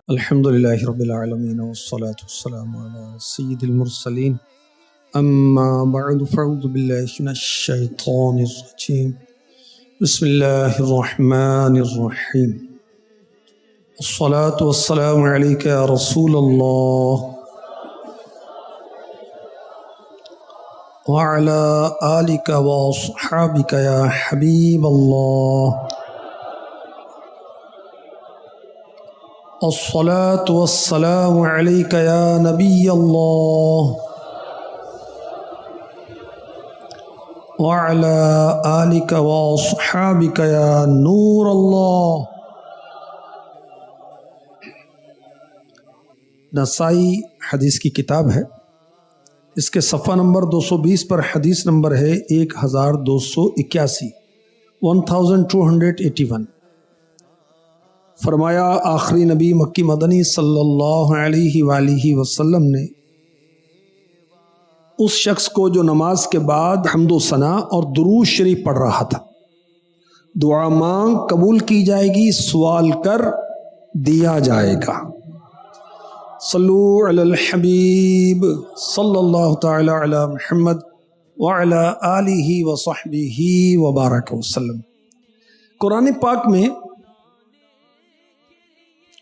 الحمد لله رب العالمين والصلاة والسلام على سيد المرسلين أما بعد فأعوذ بالله من الشيطان الرجيم بسم الله الرحمن الرحيم الصلاة والسلام عليك يا رسول الله وعلى آلك وأصحابك يا حبيب الله الصلاة والسلام عليك يا نبي الله وعلى آلك وأصحابك يا نور الله. نسائی حدیث کی کتاب ہے، اس کے صفحہ نمبر 220 پر حدیث نمبر ہے 1281 1281. فرمایا آخری نبی مکی مدنی صلی اللہ علیہ وآلہ وسلم نے اس شخص کو جو نماز کے بعد حمد و ثنا اور درود شریف پڑھ رہا تھا، دعا مانگ قبول کی جائے گی، سوال کر دیا جائے گا. صلو علی الحبیب صلی اللہ تعالی علی محمد وعلی آلہ وصحبہ وبارک وسلم. قرآن پاک میں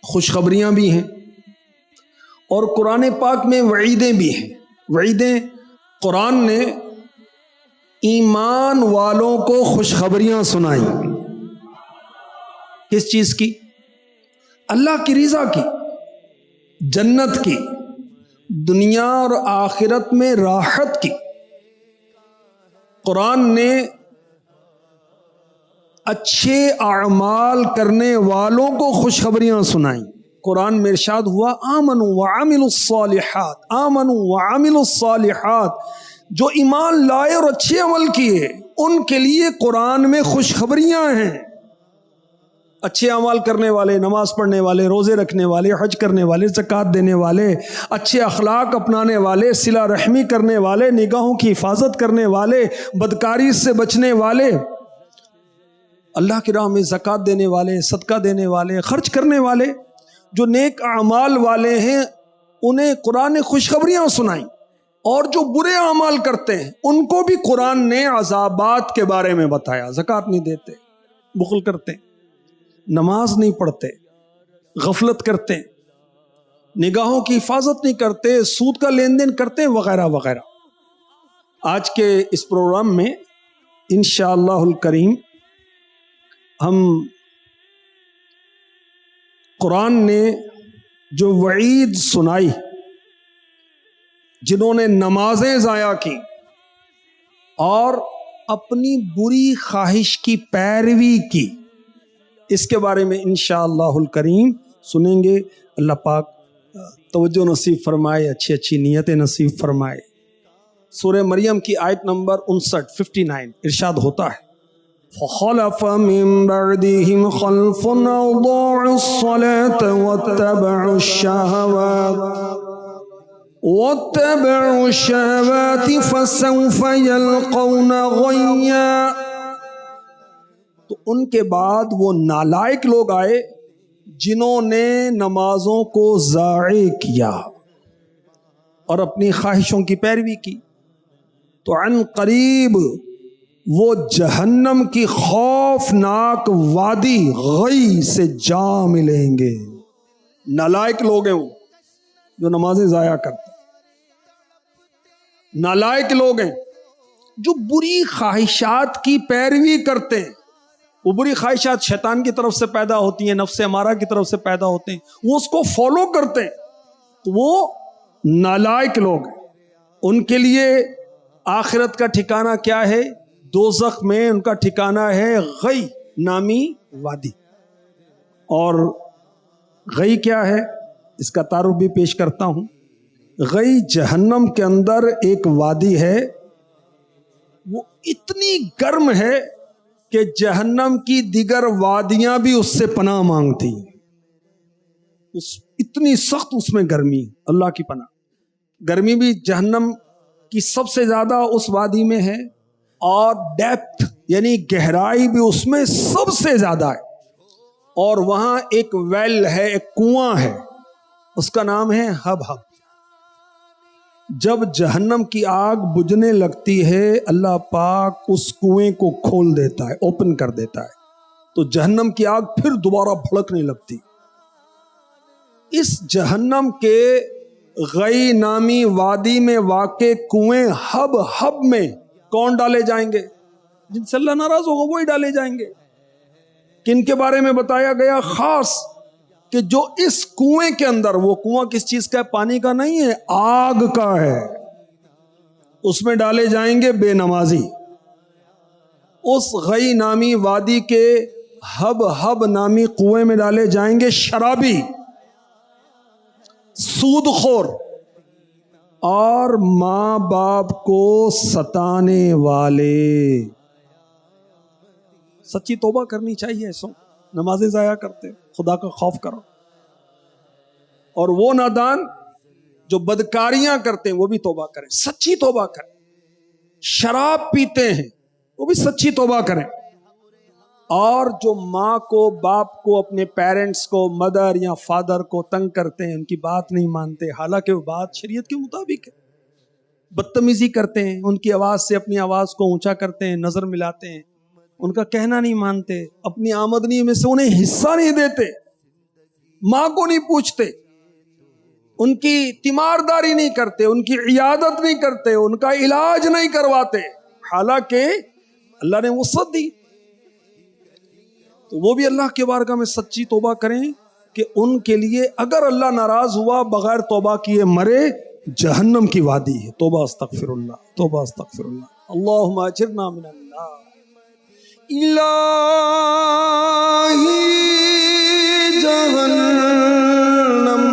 خوشخبریاں بھی ہیں اور قرآن پاک میں وعیدیں بھی ہیں. وعیدیں قرآن نے ایمان والوں کو خوشخبریاں سنائیں. کس چیز کی؟ اللہ کی رضا کی، جنت کی، دنیا اور آخرت میں راحت کی. قرآن نے اچھے اعمال کرنے والوں کو خوشخبریاں سنائیں. قرآن میں ارشاد ہوا آمنوا وعملوا الصالحات، آمنوا وعملوا الصالحات، جو ایمان لائے اور اچھے عمل کیے ان کے لیے قرآن میں خوشخبریاں ہیں. اچھے اعمال کرنے والے، نماز پڑھنے والے، روزے رکھنے والے، حج کرنے والے، زکوٰۃ دینے والے، اچھے اخلاق اپنانے والے، صلہ رحمی کرنے والے، نگاہوں کی حفاظت کرنے والے، بدکاری سے بچنے والے، اللہ کی راہ میں زکوٰۃ دینے والے، صدقہ دینے والے، خرچ کرنے والے، جو نیک اعمال والے ہیں انہیں قرآن نے خوشخبریاں سنائیں. اور جو برے اعمال کرتے ہیں ان کو بھی قرآن نے عذابات کے بارے میں بتایا. زکوٰۃ نہیں دیتے، بخل کرتے، نماز نہیں پڑھتے، غفلت کرتے، نگاہوں کی حفاظت نہیں کرتے، سود کا لین دین کرتے، وغیرہ وغیرہ. آج کے اس پروگرام میں انشاءاللہ الکریم ہم قرآن نے جو وعید سنائی جنہوں نے نمازیں ضائع کی اور اپنی بری خواہش کی پیروی کی، اس کے بارے میں انشاءاللہ الکریم سنیں گے. اللہ پاک توجہ نصیب فرمائے، اچھی اچھی نیتیں نصیب فرمائے. سورہ مریم کی آیت نمبر 59 ارشاد ہوتا ہے فَخَلَفَ مِن بَعْدِهِمْ خَلْفٌ أَضَاعُوا الصَّلَاةَ وَاتَّبَعُوا الشَّهَوَاتِ فَسَوْفَ يَلْقَوْنَ غَيًّا. تو ان کے بعد وہ نالائق لوگ آئے جنہوں نے نمازوں کو ضائع کیا اور اپنی خواہشوں کی پیروی کی، تو عن قریب وہ جہنم کی خوفناک وادی غی سے جا ملیں گے. نالائق لوگ ہیں وہ جو نمازیں ضائع کرتے، نالائق لوگ ہیں جو بری خواہشات کی پیروی کرتے ہیں. وہ بری خواہشات شیطان کی طرف سے پیدا ہوتی ہیں، نفس امارہ کی طرف سے پیدا ہوتے ہیں، وہ اس کو فالو کرتے ہیں، تو وہ نالائق لوگ ہیں. ان کے لیے آخرت کا ٹھکانہ کیا ہے؟ دوزخ میں ان کا ٹھکانہ ہے غی نامی وادی. اور غی کیا ہے اس کا تعارف بھی پیش کرتا ہوں. غی جہنم کے اندر ایک وادی ہے، وہ اتنی گرم ہے کہ جہنم کی دیگر وادیاں بھی اس سے پناہ مانگتی ہیں. اتنی سخت اس میں گرمی، اللہ کی پناہ. گرمی بھی جہنم کی سب سے زیادہ اس وادی میں ہے، اور ڈیپتھ یعنی گہرائی بھی اس میں سب سے زیادہ ہے. اور وہاں ایک ویل ہے، ایک کنواں ہے اس کا نام ہے ہب ہب. جب جہنم کی آگ بجھنے لگتی ہے اللہ پاک اس کنویں کو کھول دیتا ہے, اوپن کر دیتا ہے, تو جہنم کی آگ پھر دوبارہ بھڑکنے لگتی. اس جہنم کے غی نامی وادی میں واقع کنویں ہب ہب میں کون ڈالے جائیں گے؟ جن سے اللہ ناراض ہوگا وہی ڈالے جائیں گے. کن کے بارے میں بتایا گیا؟ خاص کہ جو اس کنویں کے اندر, وہ کنواں کس چیز کا ہے؟ پانی کا نہیں ہے, آگ کا ہے. اس میں ڈالے جائیں گے بے نمازی. اس غی نامی وادی کے ہب ہب نامی کنویں میں ڈالے جائیں گے شرابی, سود خور اور ماں باپ کو ستانے والے. سچی توبہ کرنی چاہیے ایسوں. نمازیں ضائع کرتے, خدا کا خوف کرو. اور وہ نادان جو بدکاریاں کرتے ہیں وہ بھی توبہ کریں, سچی توبہ کریں. شراب پیتے ہیں وہ بھی سچی توبہ کریں. اور جو ماں کو, باپ کو, اپنے پیرنٹس کو, مدر یا فادر کو تنگ کرتے ہیں, ان کی بات نہیں مانتے حالانکہ وہ بات شریعت کے مطابق ہے, بدتمیزی کرتے ہیں, ان کی آواز سے اپنی آواز کو اونچا کرتے ہیں, نظر ملاتے ہیں, ان کا کہنا نہیں مانتے, اپنی آمدنی میں سے انہیں حصہ نہیں دیتے, ماں کو نہیں پوچھتے, ان کی تیمارداری نہیں کرتے, ان کی عیادت نہیں کرتے, ان کا علاج نہیں کرواتے, حالانکہ اللہ نے وسعت دی. تو وہ بھی اللہ کے بارگاہ میں سچی توبہ کریں کہ ان کے لیے اگر اللہ ناراض ہوا بغیر توبہ کیے مرے, جہنم کی وادی ہے. توبہ استغفر اللہ, توبہ استغفر اللہ. اللہم اجرنا من النار. الہی جہنم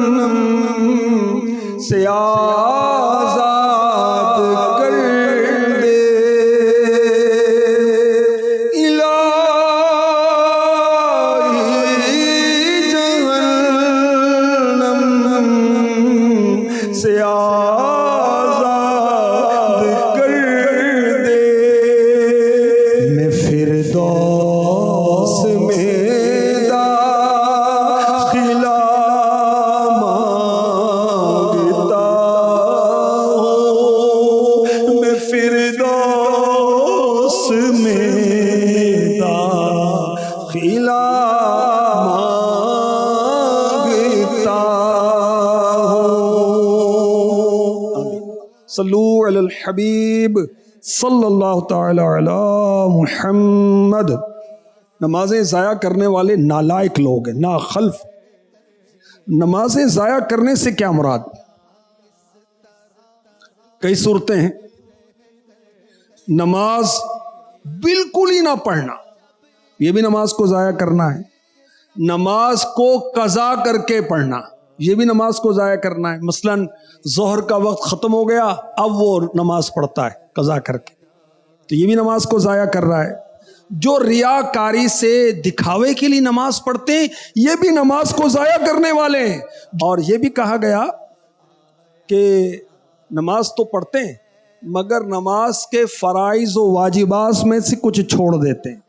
سے آزاد کر دے, الہی جہنم سے آزاد کر دے. میں فردوس میں داخلہ مانگتا ہوں, میں فردوس میں داخلہ مانگتا ہوں. صلو علی الحبیب صلی اللہ تعالی علی محمد. نمازیں ضائع کرنے والے نالائق لوگ ہیں, ناخلف. نمازیں ضائع کرنے سے کیا مراد؟ کئی صورتیں ہیں. نماز بالکل ہی نہ پڑھنا, یہ بھی نماز کو ضائع کرنا ہے. نماز کو قضا کر کے پڑھنا, یہ بھی نماز کو ضائع کرنا ہے. مثلا ظہر کا وقت ختم ہو گیا, اب وہ نماز پڑھتا ہے قضا کر کے, تو یہ بھی نماز کو ضائع کر رہا ہے. جو ریاکاری سے دکھاوے کے لیے نماز پڑھتے ہیں یہ بھی نماز کو ضائع کرنے والے ہیں. اور یہ بھی کہا گیا کہ نماز تو پڑھتے ہیں مگر نماز کے فرائض و واجبات میں سے کچھ چھوڑ دیتے ہیں,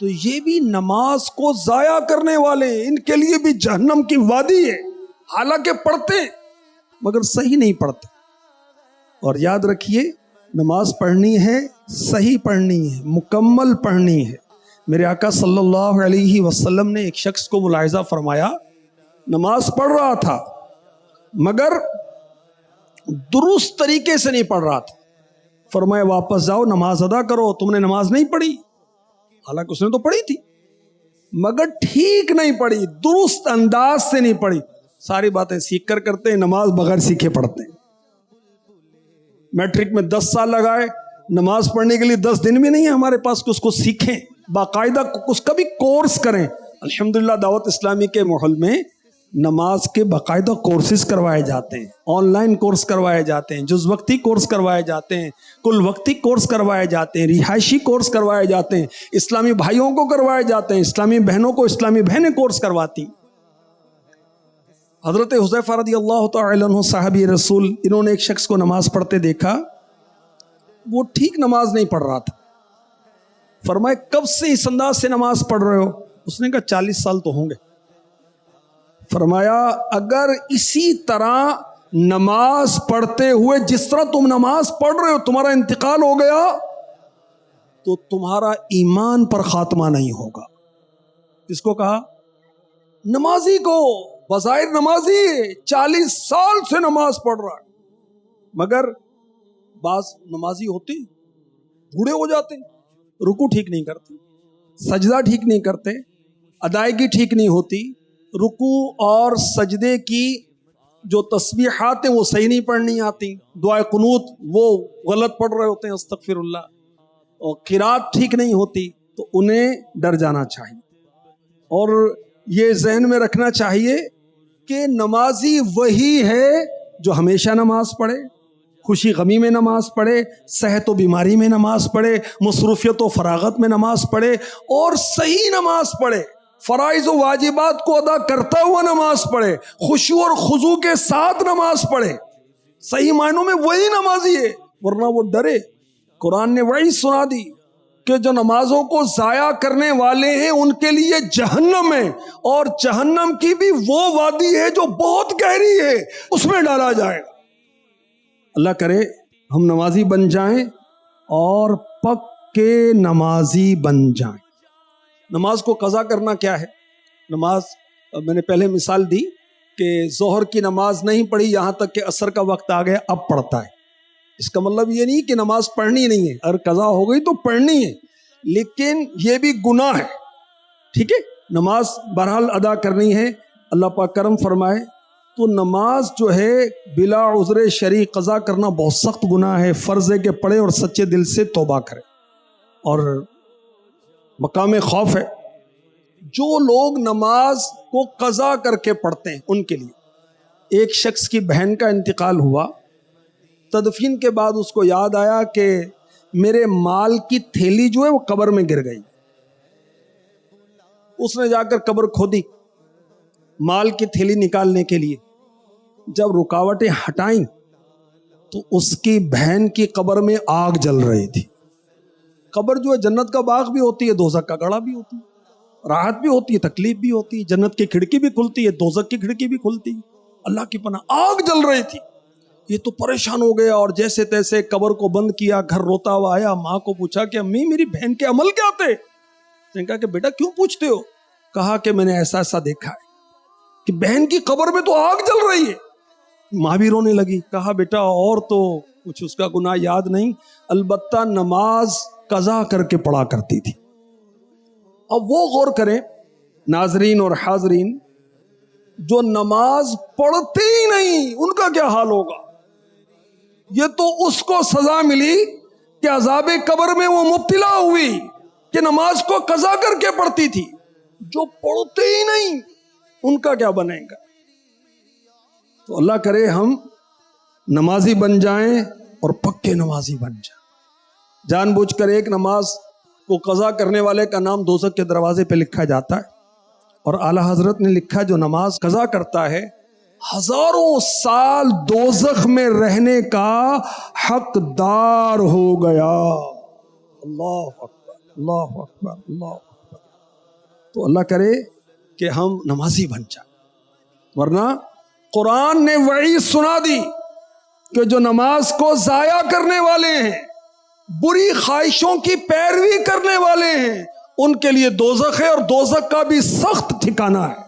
تو یہ بھی نماز کو ضائع کرنے والے ہیں. ان کے لیے بھی جہنم کی وادی ہے, حالانکہ پڑھتے ہیں مگر صحیح نہیں پڑھتے. اور یاد رکھیے نماز پڑھنی ہے, صحیح پڑھنی ہے, مکمل پڑھنی ہے. میرے آقا صلی اللہ علیہ وسلم نے ایک شخص کو ملاحظہ فرمایا, نماز پڑھ رہا تھا مگر درست طریقے سے نہیں پڑھ رہا تھا. فرمایا واپس جاؤ نماز ادا کرو, تم نے نماز نہیں پڑھی. حالانکہ اس نے تو پڑھی تھی مگر ٹھیک نہیں پڑھی, درست انداز سے نہیں پڑھی. ساری باتیں سیکھ کر کرتے ہیں, نماز بغیر سیکھے پڑھتے ہیں. میٹرک میں 10 سال لگائے, نماز پڑھنے کے لیے 10 دن بھی نہیں ہے ہمارے پاس کہ اس کو سیکھیں, باقاعدہ اس کا بھی کورس کریں. الحمدللہ دعوت اسلامی کے ماحول میں نماز کے باقاعدہ کورسز کروائے جاتے ہیں, آن لائن کورس کروائے جاتے ہیں, جز وقتی کورس کروائے جاتے ہیں, کل وقتی کورس کروائے جاتے ہیں, رہائشی کورس کروائے جاتے ہیں, اسلامی بھائیوں کو کروائے جاتے ہیں, اسلامی بہنوں کو اسلامی بہنیں کورس کرواتی. حضرت حذیفہ رضی اللہ تعالی عنہ صحابی رسول, انہوں نے ایک شخص کو نماز پڑھتے دیکھا, وہ ٹھیک نماز نہیں پڑھ رہا تھا. فرمائے کب سے اس انداز سے نماز پڑھ رہے ہو؟ اس نے کہا 40 سال تو ہوں گے. فرمایا اگر اسی طرح نماز پڑھتے ہوئے جس طرح تم نماز پڑھ رہے ہو تمہارا انتقال ہو گیا تو تمہارا ایمان پر خاتمہ نہیں ہوگا. کس کو کہا؟ نمازی کو. بظاہر نمازی 40 سال سے نماز پڑھ رہا ہے، مگر بعض نمازی ہوتے بوڑھے ہو جاتے، رکوع ٹھیک نہیں کرتے، سجدہ ٹھیک نہیں کرتے، ادائیگی ٹھیک نہیں ہوتی، رکوع اور سجدے کی جو تسبیحات ہیں وہ صحیح نہیں پڑھنی آتی، دعائے قنوت وہ غلط پڑھ رہے ہوتے ہیں، استغفر اللہ، اور قرات ٹھیک نہیں ہوتی. تو انہیں ڈر جانا چاہیے اور یہ ذہن میں رکھنا چاہیے کہ نمازی وہی ہے جو ہمیشہ نماز پڑھے، خوشی غمی میں نماز پڑھے، صحت و بیماری میں نماز پڑھے، مصروفیت و فراغت میں نماز پڑھے اور صحیح نماز پڑھے، فرائض و واجبات کو ادا کرتا ہوا نماز پڑھے، خشوع اور خضوع کے ساتھ نماز پڑھے. صحیح معنوں میں وہی نمازی ہے، ورنہ وہ ڈرے. قرآن نے وعید سنا دی کہ جو نمازوں کو ضائع کرنے والے ہیں ان کے لیے جہنم ہے، اور جہنم کی بھی وہ وادی ہے جو بہت گہری ہے، اس میں ڈالا جائے گا. اللہ کرے ہم نمازی بن جائیں اور پکے نمازی بن جائیں. نماز کو قضا کرنا کیا ہے؟ نماز میں نے پہلے مثال دی کہ ظہر کی نماز نہیں پڑھی یہاں تک کہ عصر کا وقت آ گیا، اب پڑھتا ہے. اس کا مطلب یہ نہیں کہ نماز پڑھنی نہیں ہے، اگر قضا ہو گئی تو پڑھنی ہے، لیکن یہ بھی گناہ ہے. ٹھیک ہے، نماز بہرحال ادا کرنی ہے. اللہ پاک کرم فرمائے تو نماز جو ہے بلا عذر شرعی قضا کرنا بہت سخت گناہ ہے. فرض ہے کہ پڑھے اور سچے دل سے توبہ کرے. اور مقام خوف ہے جو لوگ نماز کو قضا کر کے پڑھتے ہیں ان کے لیے. ایک شخص کی بہن کا انتقال ہوا، تدفین کے بعد اس کو یاد آیا کہ میرے مال کی تھیلی جو ہے وہ قبر میں گر گئی. اس نے جا کر قبر کھودی مال کی تھیلی نکالنے کے لیے. جب رکاوٹیں ہٹائیں تو اس کی بہن کی قبر میں آگ جل رہی تھی. قبر جو ہے جنت کا باغ بھی ہوتی ہے، دوزخ کا گڑھا بھی ہوتی ہے، راحت بھی ہوتی ہے، تکلیف بھی ہوتی ہے، جنت کی کھڑکی بھی کھلتی ہے، دوزخ کی کھڑکی بھی کھلتی ہے. اللہ کی پناہ آگ جل رہی تھی. یہ تو پریشان ہو گیا اور جیسے تیسے قبر کو بند کیا، گھر روتا ہوا آیا، ماں کو پوچھا کہ امی میری بہن کے عمل کیا تھے؟ اس نے کہا کہ بیٹا کیوں پوچھتے ہو؟ کہا کہ میں نے ایسا ایسا دیکھا ہے کہ بہن کی قبر میں تو آگ جل رہی ہے. ماں بھی رونے لگی. کہا بیٹا اور تو کچھ اس کا گناہ یاد نہیں، البتہ نماز قضا کر کے پڑھا کرتی تھی. اب وہ غور کریں ناظرین اور حاضرین جو نماز پڑھتے ہی نہیں، ان کا کیا حال ہوگا؟ یہ تو اس کو سزا ملی کہ عذاب قبر میں وہ مبتلا ہوئی کہ نماز کو قضا کر کے پڑھتی تھی. جو پڑھتے ہی نہیں ان کا کیا بنے گا؟ تو اللہ کرے ہم نمازی بن جائیں اور پکے نمازی بن جائیں. جان بوجھ کر ایک نماز کو قضا کرنے والے کا نام دوزخ کے دروازے پہ لکھا جاتا ہے. اور اعلیٰ حضرت نے لکھا جو نماز قضا کرتا ہے ہزاروں سال دوزخ میں رہنے کا حقدار ہو گیا. اللہ اکبر، اللہ اکبر، اللہ اکبر. تو اللہ کرے کہ ہم نمازی بن جائیں، ورنہ قرآن نے وعید سنا دی کہ جو نماز کو ضائع کرنے والے ہیں، بری خواہشوں کی پیروی کرنے والے ہیں، ان کے لیے دوزخ ہے، اور دوزخ کا بھی سخت ٹھکانہ ہے.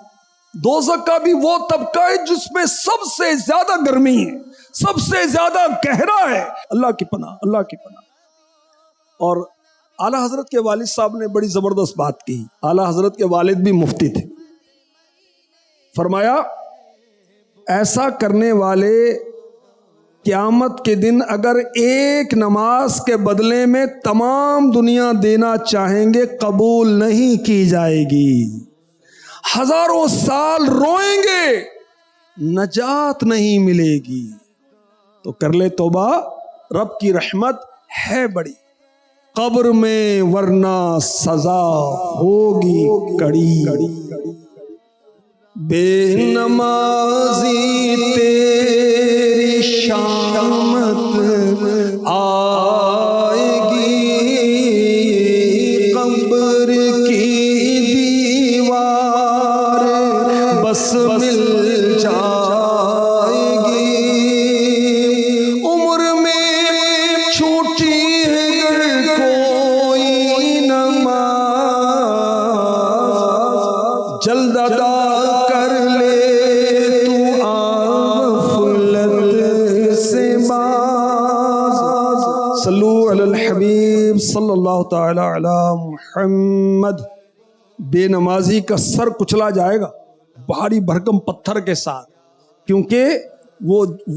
دوزخ کا بھی وہ طبقہ ہے جس میں سب سے زیادہ گرمی ہے، سب سے زیادہ گہرا ہے. اللہ کی پناہ، اللہ کی پناہ. اور اعلیٰ حضرت کے والد صاحب نے بڑی زبردست بات کی. اعلیٰ حضرت کے والد بھی مفتی تھے. فرمایا ایسا کرنے والے قیامت کے دن اگر ایک نماز کے بدلے میں تمام دنیا دینا چاہیں گے قبول نہیں کی جائے گی. ہزاروں سال روئیں گے، نجات نہیں ملے گی. تو کر لے توبہ، رب کی رحمت ہے بڑی، قبر میں ورنہ سزا ہوگی کڑی. بے نمازی تیری شامت آئے گی، قبر کی دیوار بس مل صلی اللہ تعالی علی محمد، بے نمازی کا سر کچلا جائے گا بھاری بھرکم پتھر کے ساتھ، کیونکہ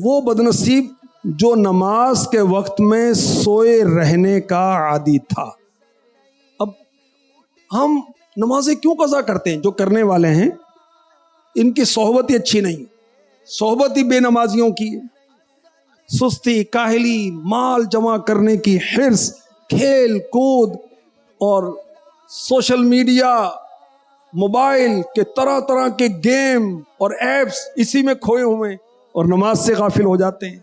وہ بدنصیب جو نماز کے وقت میں سوئے رہنے کا عادی تھا۔ اب ہم نمازیں کیوں قضا کرتے ہیں؟ جو کرنے والے ہیں ان کی صحبت ہی اچھی نہیں، صحبت ہی بے نمازیوں کی ہے۔ سستی، کاہلی، مال جمع کرنے کی حرص، کھیل کود اور سوشل میڈیا، موبائل کے طرح طرح کے گیم اور ایپس، اسی میں کھوئے ہوئے اور نماز سے غافل ہو جاتے ہیں۔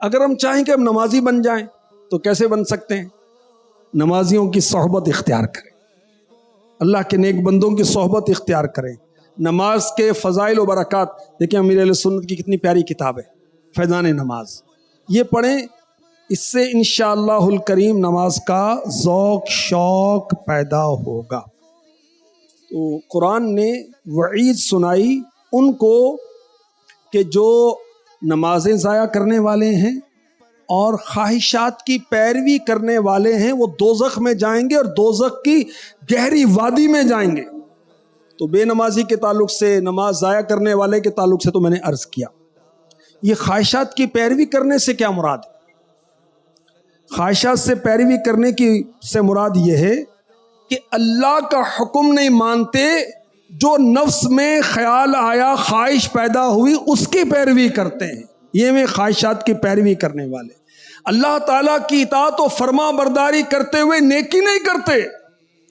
اگر ہم چاہیں کہ ہم نمازی بن جائیں تو کیسے بن سکتے ہیں؟ نمازیوں کی صحبت اختیار کریں، اللہ کے نیک بندوں کی صحبت اختیار کریں۔ نماز کے فضائل و برکات دیکھیں، امیر اہل سنت کی کتنی پیاری کتاب ہے فیضان نماز، یہ پڑھیں، اس سے انشاءاللہ الکریم نماز کا ذوق شوق پیدا ہوگا۔ تو قرآن نے وعید سنائی ان کو کہ جو نمازیں ضائع کرنے والے ہیں اور خواہشات کی پیروی کرنے والے ہیں وہ دوزخ میں جائیں گے اور دوزخ کی گہری وادی میں جائیں گے۔ تو بے نمازی کے تعلق سے، نماز ضائع کرنے والے کے تعلق سے تو میں نے عرض کیا۔ یہ خواہشات کی پیروی کرنے سے کیا مراد ہے؟ خواہشات سے پیروی کرنے کی سے مراد یہ ہے کہ اللہ کا حکم نہیں مانتے، جو نفس میں خیال آیا، خواہش پیدا ہوئی، اس کی پیروی کرتے ہیں، یہ میں خواہشات کی پیروی کرنے والے۔ اللہ تعالیٰ کی اطاعت و فرما برداری کرتے ہوئے نیکی نہیں کرتے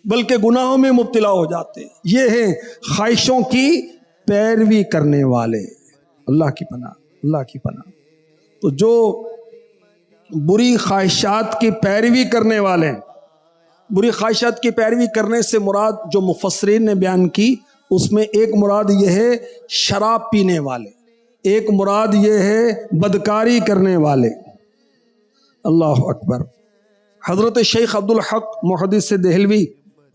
بلکہ گناہوں میں مبتلا ہو جاتے ہیں، یہ ہیں خواہشوں کی پیروی کرنے والے۔ اللہ کی پناہ، اللہ کی پناہ۔ تو جو بری خواہشات کی پیروی کرنے والے ہیں، بری خواہشات کی پیروی کرنے سے مراد جو مفسرین نے بیان کی، اس میں ایک مراد یہ ہے شراب پینے والے، ایک مراد یہ ہے بدکاری کرنے والے۔ اللہ اکبر۔ حضرت شیخ عبدالحق محدث دہلوی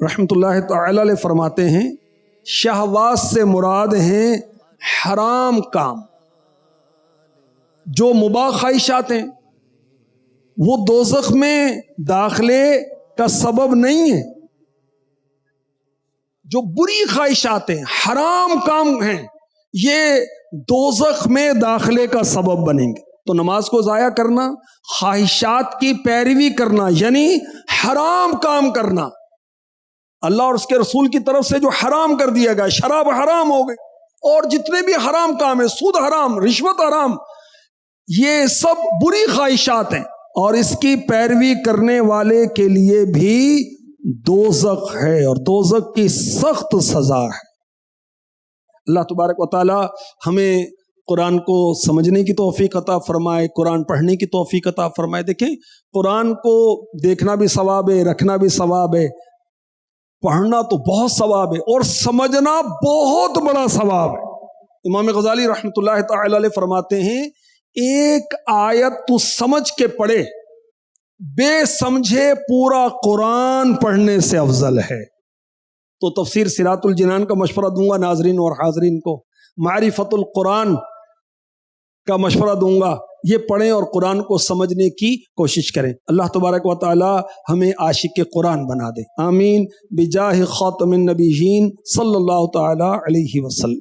رحمۃ اللہ تعالی علیہ فرماتے ہیں، شہوات سے مراد ہیں حرام کام۔ جو مباح خواہشات ہیں وہ دوزخ میں داخلے کا سبب نہیں ہے، جو بری خواہشات ہیں، حرام کام ہیں، یہ دوزخ میں داخلے کا سبب بنیں گے۔ تو نماز کو ضائع کرنا، خواہشات کی پیروی کرنا، یعنی حرام کام کرنا، اللہ اور اس کے رسول کی طرف سے جو حرام کر دیا گیا، شراب حرام ہو گئی اور جتنے بھی حرام کام ہیں، سود حرام، رشوت حرام، یہ سب بری خواہشات ہیں اور اس کی پیروی کرنے والے کے لیے بھی دوزخ ہے اور دوزخ کی سخت سزا ہے۔ اللہ تبارک و تعالی ہمیں قرآن کو سمجھنے کی توفیق عطا فرمائے، قرآن پڑھنے کی توفیق عطا فرمائے۔ دیکھیں، قرآن کو دیکھنا بھی ثواب ہے، رکھنا بھی ثواب ہے، پڑھنا تو بہت ثواب ہے اور سمجھنا بہت بڑا ثواب ہے۔ امام غزالی رحمۃ اللہ تعالی علیہ فرماتے ہیں، ایک آیت تو سمجھ کے پڑھے، بے سمجھے پورا قرآن پڑھنے سے افضل ہے۔ تو تفسیر صراط الجنان کا مشورہ دوں گا ناظرین اور حاضرین کو، معرفت القرآن کا مشورہ دوں گا، یہ پڑھیں اور قرآن کو سمجھنے کی کوشش کریں۔ اللہ تبارک و تعالی ہمیں عاشق قرآن بنا دے، آمین، بجاہ خاتم النبیین صلی اللہ تعالی علیہ وسلم۔